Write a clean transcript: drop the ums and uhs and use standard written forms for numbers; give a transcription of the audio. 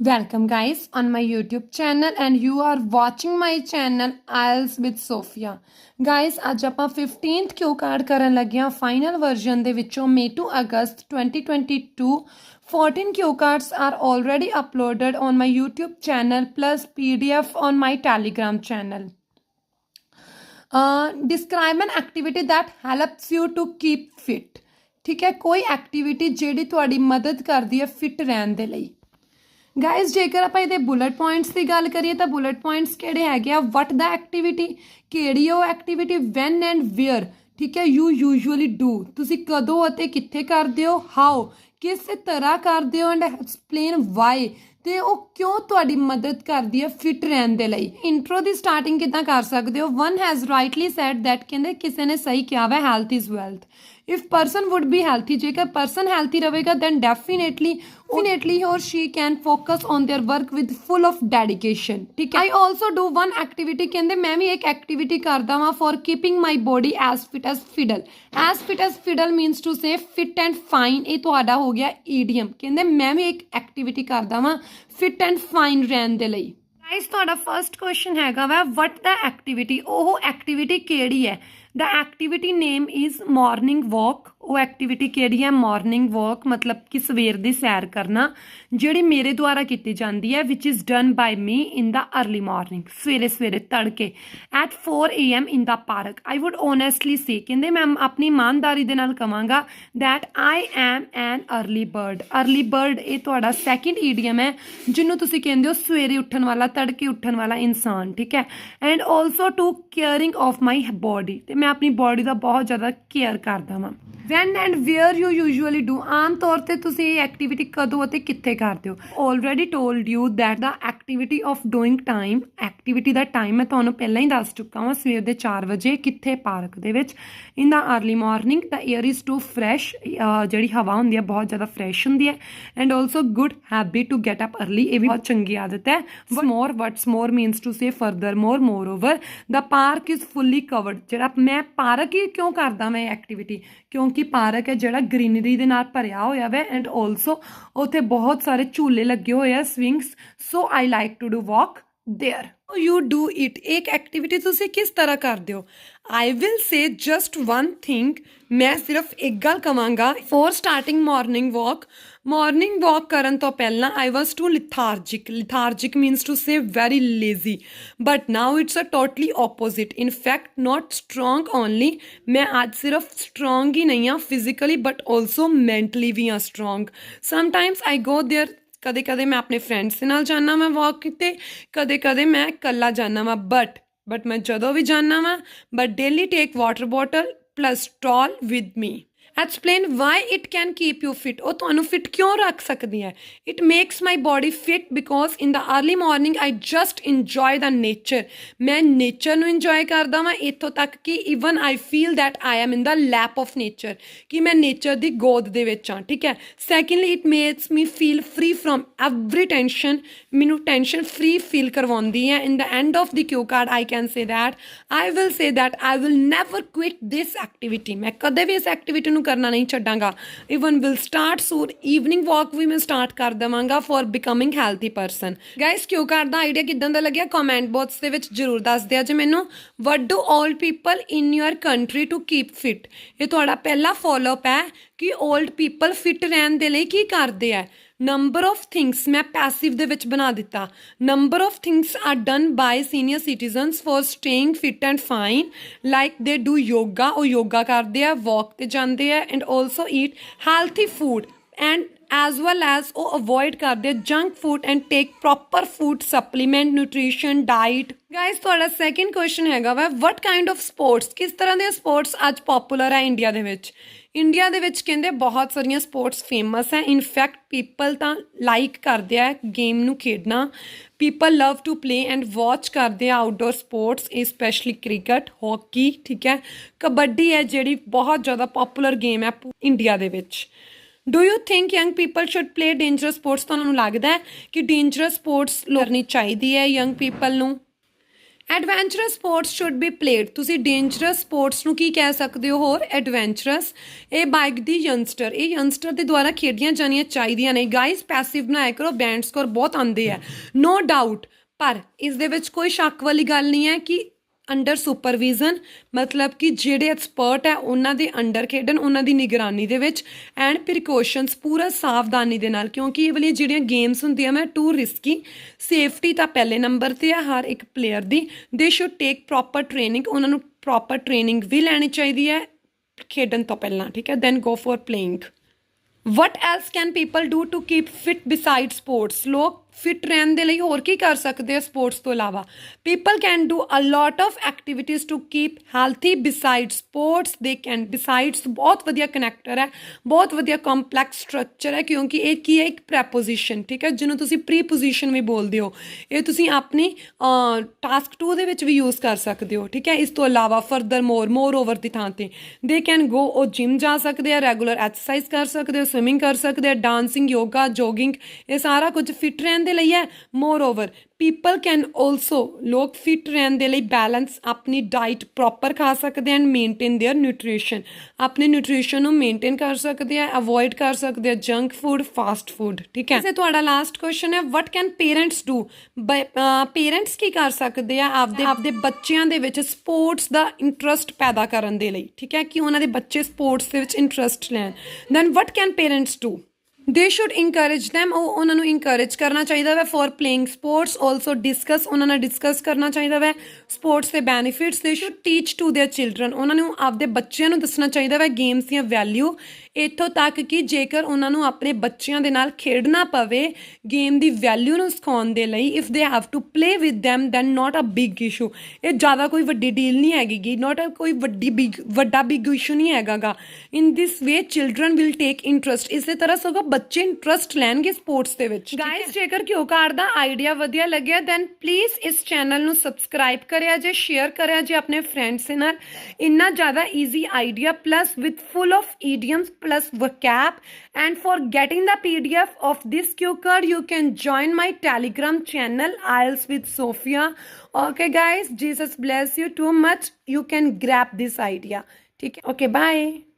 Welcome guys on my YouTube channel and you are watching my channel IELTS with Sophia. Guys ਅੱਜ ਆਪਾਂ 15th Q card ਕਰਨ ਲੱਗੇ ਹਾਂ final version ਦੇ ਵਿੱਚੋਂ May to August 2022 14 Q cards are already uploaded on my YouTube channel plus PDF on my Telegram channel. Describe an activity that helps you to keep fit. ठीक है, कोई activity ਜਿਹੜੀ ਤੁਹਾਡੀ ਮਦਦ ਕਰਦੀ ਹੈ ਫਿਟ ਰਹਿਣ ਦੇ ਲਈ। गाइज जेकर आप ये बुलेट पॉइंट्स की गल करिए तो बुलेट पॉइंट्स किहड़े हैगे वट द एक्टिविटी किहड़ी वो एक्टिविटी वैन एंड वेयर ठीक है यू यूजुअली डू तुसी कदों अते कित्थे करदे हो हाउ किस तरह करदे हो एंड एक्सप्लेन वाई ਤੇ ਉਹ ਕਿਉਂ ਤੁਹਾਡੀ ਮਦਦ ਕਰਦੀ ਹੈ ਫਿਟ ਰਹਿਣ ਦੇ ਲਈ। ਇੰਟਰੋ ਦੀ ਸਟਾਰਟਿੰਗ ਕਿੱਦਾਂ ਕਰ ਸਕਦੇ ਹੋ। One has rightly said that ਕਹਿੰਦੇ ਕਿਸੇ ਨੇ ਸਹੀ ਕਿਹਾ ਵਾ health is wealth. If person would be healthy ਜੇਕਰ ਪਰਸਨ ਹੈਲਥੀ ਰਹੇਗਾ then definitely he or she can focus on their work with full of dedication ठीक है। I also do one activity ਕਹਿੰਦੇ ਮੈਂ ਵੀ ਇੱਕ ਐਕਟੀਵਿਟੀ ਕਰਦਾ ਵਾਂ for keeping my body as fit as fiddle means to say fit and fine। ਇਹ ਤੁਹਾਡਾ ਹੋ ਗਿਆ idiom। ਕਹਿੰਦੇ ਮੈਂ ਵੀ ਇੱਕ ਐਕਟੀਵਿਟੀ ਕਰਦਾ ਵਾਂ fit and fine ਰਹਿਣ ਦੇ ਲਈ। ਗਾਇਸ ਤੁਹਾਡਾ ਫਰਸਟ ਕੁਐਸਚਨ ਹੈਗਾ ਵਾ ਵਟ ਦਾ ਐਕਟੀਵਿਟੀ ਉਹ ਐਕਟੀਵਿਟੀ ਕਿਹੜੀ ਹੈ। The activity name is morning walk. वो एक्टिविटी किहड़ी है मॉर्निंग वॉक मतलब कि सवेर दी सैर करना जिहड़ी मेरे द्वारा की जाती है which is done by me in the early morning सवेरे सवेरे तड़के at 4 AM in the park. I would honestly say कहते मैं अपनी ईमानदारी दे नाल कहांगा that I am an early bird ये तुहाडा सैकेंड ईडियम है जिन्हों तुसीं कहंदे हो सवेरे उठण वाला तड़के उठण वाला इंसान ठीक है। And also to caring of my body तो मैं अपनी बॉडी का बहुत ज़्यादा केयर करदा वां। When and where you usually do आम तौर पर तुसीं ये एक्टिविटी कदों अते कित्थे करदे हो। Already told you that the activity of doing time activity का टाइम मैं तुहानूं पहलां ही दस चुका वां सवेर दे 4 बजे कित्थे पार्क दे विच in the early morning the air is too fresh जिहड़ी हवा हुंदी है बहुत ज़्यादा फ्रैश हुंदी है। And also good habit to get up early ये भी बहुत चंगी आदत है। What's more means to say furthermore over the park is fully covered. जिहड़ा मैं पार्क ही क्यों करदा मैं एक्टिविटी क्योंकि पार्क है जिहड़ा ग्रीनरी दे नाल भरिया होया वा एंड ऑल्सो उत्थे बहुत सारे झूले लगे हुए हैं swings so I like to do walk there. You do it एक एक्टिविटी तुसीं किस तरह करदे हो। I will say just one thing मैं सिर्फ एक गल कहांगा फॉर स्टार्टिंग मॉर्निंग वॉक करन तो पहला I was too lethargic means to say very lazy but now it's a totally opposite in fact not strong only मैं आज सिर्फ स्ट्रोंग ही नहीं हाँ फिजिकली बट ऑल्सो मैंटली भी हाँ strong. Sometimes I go there कदे कदे मैं अपने फ्रेंड्स के नाल जाना वा वॉक किते कदे कदे मैं कल्ला जाना वा बट मैं जदों भी जाना वा but daily take water bottle plus towel with me. Explain why it can keep you fit वो तुहानूं फिट क्यों रख सकती है। It makes my body fit because in the early morning I just enjoy the nature मैं nature नूं enjoy करदा वां इत्थों तक कि even I feel that I am in the lap of nature कि मैं नेचर की गोद दे विच हां ठीक है। Secondly it makes me feel free from every tension मैनूं टेंशन फ्री फील करवाउंदी है। In the end of the Q card I can say that I will never quit this activity मैं कदे भी इस एक्टिविटी करना नहीं छड्डांगा। Even will start soon evening walk भी मैं स्टार्ट कर देवांगा for becoming healthy person. Guys Q card दा आइडिया किदां दा लग्गिया कमेंट बॉक्स दे विच जरूर दस दिया जे मैनूं। What do old people in your country to keep fit ये तुहाडा पहला फॉलोअप है कि ओल्ड पीपल फिट रहन दे लई की करदे है। नंबर ऑफ थिंग्स मैं पैसिव दे विच बना दिता number of things are done by senior citizens for staying fit and fine like they do yoga वो योगा करते हैं वॉक ते जाते हैं and also eat healthy food and as well as वो अवॉइड करते हैं junk food and take proper food supplement nutrition diet. Guys तुहाडा सैकेंड क्वेश्चन हैगा वा वट काइंड ऑफ स्पोर्ट्स किस तरह के स्पोर्ट्स अज पॉपुलर है इंडिया दे विच। इंडिया दे विच कहंदे बहुत सारिया स्पोर्ट्स फेमस है इनफैक्ट पीपल तो लाइक करते हैं गेम नूं खेडना people love to play and watch करते हैं outdoor sports specially cricket hockey ठीक है। कबड्डी है जिहड़ी बहुत ज़्यादा पॉपुलर गेम है इंडिया दे विच। Do you think young people should play dangerous sports तुहानूं लगदा है कि डेंजरस स्पोर्ट्स करनी चाहिए है यंग पीपल नूं। Adventures sports should be played, ਤੁਸੀਂ ਡੇਂਜਰਸ ਸਪੋਰਟਸ ਨੂੰ ਕੀ ਕਹਿ ਸਕਦੇ ਹੋ ਹੋਰ, ਐਡਵੈਂਚਰਸ। ਇਹ ਬਾਈਕ ਦੀ ਯੰਗਸਟਰ, ਇਹ ਯੰਗਸਟਰ ਦੇ ਦੁਆਰਾ ਖੇਡੀਆਂ ਜਾਣੀਆਂ ਚਾਹੀਦੀਆਂ ਨੇ। ਗਾਈਸ ਪੈਸਿਵ ਬਣਾਇਆ ਕਰੋ, ਬੈਂਡ ਸਕੋਰ ਬਹੁਤ ਆਉਂਦੇ ਆ ਨੋ ਡਾਊਟ, ਪਰ ਇਸ ਦੇ ਵਿੱਚ ਕੋਈ ਸ਼ੱਕ ਵਾਲੀ ਗੱਲ ਨਹੀਂ ਹੈ ਕਿ ਅੰਡਰ ਸੁਪਰਵਿਜ਼ਨ, ਮਤਲਬ ਕਿ ਜਿਹੜੇ ਐਕਸਪਰਟ ਹੈ ਉਹਨਾਂ ਦੇ ਅੰਡਰ ਖੇਡਣ, ਉਹਨਾਂ ਦੀ ਨਿਗਰਾਨੀ ਦੇ ਵਿੱਚ, ਐਂਡ ਪ੍ਰੀਕੋਸ਼ਨਸ ਪੂਰਾ ਸਾਵਧਾਨੀ ਦੇ ਨਾਲ, ਕਿਉਂਕਿ ਇਹ ਵਾਲੀਆਂ ਜਿਹੜੀਆਂ ਗੇਮਸ ਹੁੰਦੀਆਂ ਮੈਂ ਟੂ ਰਿਸਕੀ। ਸੇਫਟੀ ਤਾਂ ਪਹਿਲੇ ਨੰਬਰ 'ਤੇ ਆ ਹਰ ਇੱਕ ਪਲੇਅਰ ਦੀ। ਦੇ ਸ਼ੁੱਡ ਟੇਕ ਪ੍ਰੋਪਰ ਟ੍ਰੇਨਿੰਗ, ਉਹਨਾਂ ਨੂੰ ਪ੍ਰੋਪਰ ਟ੍ਰੇਨਿੰਗ ਵੀ ਲੈਣੀ ਚਾਹੀਦੀ ਹੈ ਖੇਡਣ ਤੋਂ ਪਹਿਲਾਂ, ਠੀਕ ਹੈ। Then go for playing. What else can people do to keep fit beside sports, ਲੋਕ ਫਿਟ ਰਹਿਣ ਦੇ ਲਈ ਹੋਰ ਕੀ ਕਰ ਸਕਦੇ ਆ ਸਪੋਰਟਸ ਤੋਂ ਇਲਾਵਾ। People can do a lot of activities to keep healthy beside sports. They can, besides ਬਹੁਤ ਵਧੀਆ ਕਨੈਕਟਰ ਹੈ, ਬਹੁਤ ਵਧੀਆ ਕੰਪਲੈਕਸ ਸਟਰਕਚਰ ਹੈ, ਕਿਉਂਕਿ ਇਹ ਕੀ ਹੈ, ਇੱਕ ਪ੍ਰੈਪੋਜੀਸ਼ਨ, ਠੀਕ ਹੈ, ਜਿਹਨੂੰ ਤੁਸੀਂ ਪ੍ਰੀਪੋਜੀਸ਼ਨ ਵੀ ਬੋਲਦੇ ਹੋ। ਇਹ ਤੁਸੀਂ ਆਪਣੀ ਟਾਸਕ 2 ਦੇ ਵਿੱਚ ਵੀ ਯੂਜ਼ ਕਰ ਸਕਦੇ ਹੋ, ਠੀਕ ਹੈ। ਇਸ ਤੋਂ ਇਲਾਵਾ ਫਰਦਰ ਮੋਰ ਓਵਰ ਦੀ ਥਾਂ 'ਤੇ ਦੇ ਕੈਨ ਗੋ, ਉਹ ਜਿਮ ਜਾ ਸਕਦੇ ਆ, ਰੈਗੂਲਰ ਐਕਸਰਸਾਈਜ਼ ਕਰ ਸਕਦੇ ਹੋ, ਸਵਿਮਿੰਗ ਕਰ ਸਕਦੇ ਆ, ਡਾਂਸਿੰਗ, ਯੋਗਾ, ਜੋਗਿੰਗ, ਇਹ ਸਾਰਾ ਕੁਝ ਫਿਟ ਰਹਿਣ ਦੇ ਲਈ ਹੈ। More over people can also, ਲੋਕ ਫਿਟ ਰਹਿਣ ਦੇ ਲਈ ਬੈਲੈਂਸ ਆਪਣੀ ਡਾਈਟ ਪ੍ਰੋਪਰ ਖਾ ਸਕਦੇ ਐਂਡ ਮੇਨਟੇਨ ਦੇਅਰ ਨਿਊਟ੍ਰੀਸ਼ਨ, ਆਪਣੇ ਨਿਊਟ੍ਰੀਸ਼ਨ ਨੂੰ ਮੇਨਟੇਨ ਕਰ ਸਕਦੇ ਆ, ਅਵੋਇਡ ਕਰ ਸਕਦੇ ਆ ਜੰਕ ਫੂਡ, ਫਾਸਟ ਫੂਡ, ਠੀਕ ਹੈ। ਤੇ ਤੁਹਾਡਾ ਲਾਸਟ ਕੁਐਸਚਨ ਹੈ ਵਟ ਕੈਨ ਪੇਰੈਂਟਸ ਡੂ, ਪੇਰੈਂਟਸ ਕੀ ਕਰ ਸਕਦੇ ਆ ਆਪਦੇ ਬੱਚਿਆਂ ਦੇ ਵਿੱਚ ਸਪੋਰਟਸ ਦਾ ਇੰਟਰਸਟ ਪੈਦਾ ਕਰਨ ਦੇ ਲਈ, ਠੀਕ ਹੈ, ਕਿ ਉਹਨਾਂ ਦੇ ਬੱਚੇ ਸਪੋਰਟਸ ਦੇ ਵਿੱਚ ਇੰਟਰਸਟ ਲੈਣ। Then what can parents do, they should encourage them, ਉਹਨਾਂ ਨੂੰ ਇੰਕਰੇਜ ਕਰਨਾ ਚਾਹੀਦਾ ਵੈ for playing sports. Also discuss, ਉਹਨਾਂ ਨਾਲ ਡਿਸਕਸ ਕਰਨਾ ਚਾਹੀਦਾ ਵੈ ਸਪੋਰਟਸ ਦੇ benefits. They should teach to their children, ਉਹਨਾਂ ਨੂੰ ਆਪਦੇ ਬੱਚਿਆਂ ਨੂੰ ਦੱਸਣਾ ਚਾਹੀਦਾ ਵੈ ਗੇਮਸ ਦੀਆਂ ਵੈਲਿਊ, ਇੱਥੋਂ ਤੱਕ ਕਿ ਜੇਕਰ ਉਹਨਾਂ ਨੂੰ ਆਪਣੇ ਬੱਚਿਆਂ ਦੇ ਨਾਲ ਖੇਡਣਾ ਪਵੇ ਗੇਮ ਦੀ ਵੈਲਿਊ ਨੂੰ ਸਿਖਾਉਣ ਦੇ ਲਈ, if they have to play with them then not a big issue, ਇਹ ਜ਼ਿਆਦਾ ਕੋਈ ਵੱਡੀ ਡੀਲ ਨਹੀਂ ਹੈਗੀ, ਨਾਟ ਕੋਈ ਵੱਡਾ ਬਿਗ ਇਸ਼ੂ ਨਹੀਂ ਹੈਗਾ ਗਾ। ਇਨ ਦਿਸ ਵੇ ਚਿਲਡਰਨ ਵਿਲ ਟੇਕ ਇੰਟਰਸਟ, ਇਸੇ ਤਰ੍ਹਾਂ ਸਗੋਂ ਬੱਚੇ ਇੰਟਰਸਟ ਲੈਣਗੇ ਸਪੋਰਟਸ ਦੇ ਵਿੱਚ। ਗਾਇਸ ਜੇਕਰ ਕਿਉ ਕਾਰਡ ਦਾ ਆਈਡੀਆ ਵਧੀਆ ਲੱਗਿਆ ਦੈਨ ਪਲੀਜ਼ ਇਸ ਚੈਨਲ ਨੂੰ ਸਬਸਕ੍ਰਾਈਬ ਕਰਿਆ ਜੇ, ਸ਼ੇਅਰ ਕਰਿਆ ਜੇ ਆਪਣੇ ਫਰੈਂਡਸ ਦੇ ਨਾਲ। ਇੰਨਾ ਜ਼ਿਆਦਾ easy idea plus with full of idioms plus vocab, and for getting the PDF of this cue card you can join my Telegram channel IELTS with Sophia. Okay guys, Jesus bless you too much, you can grab this idea, okay, bye.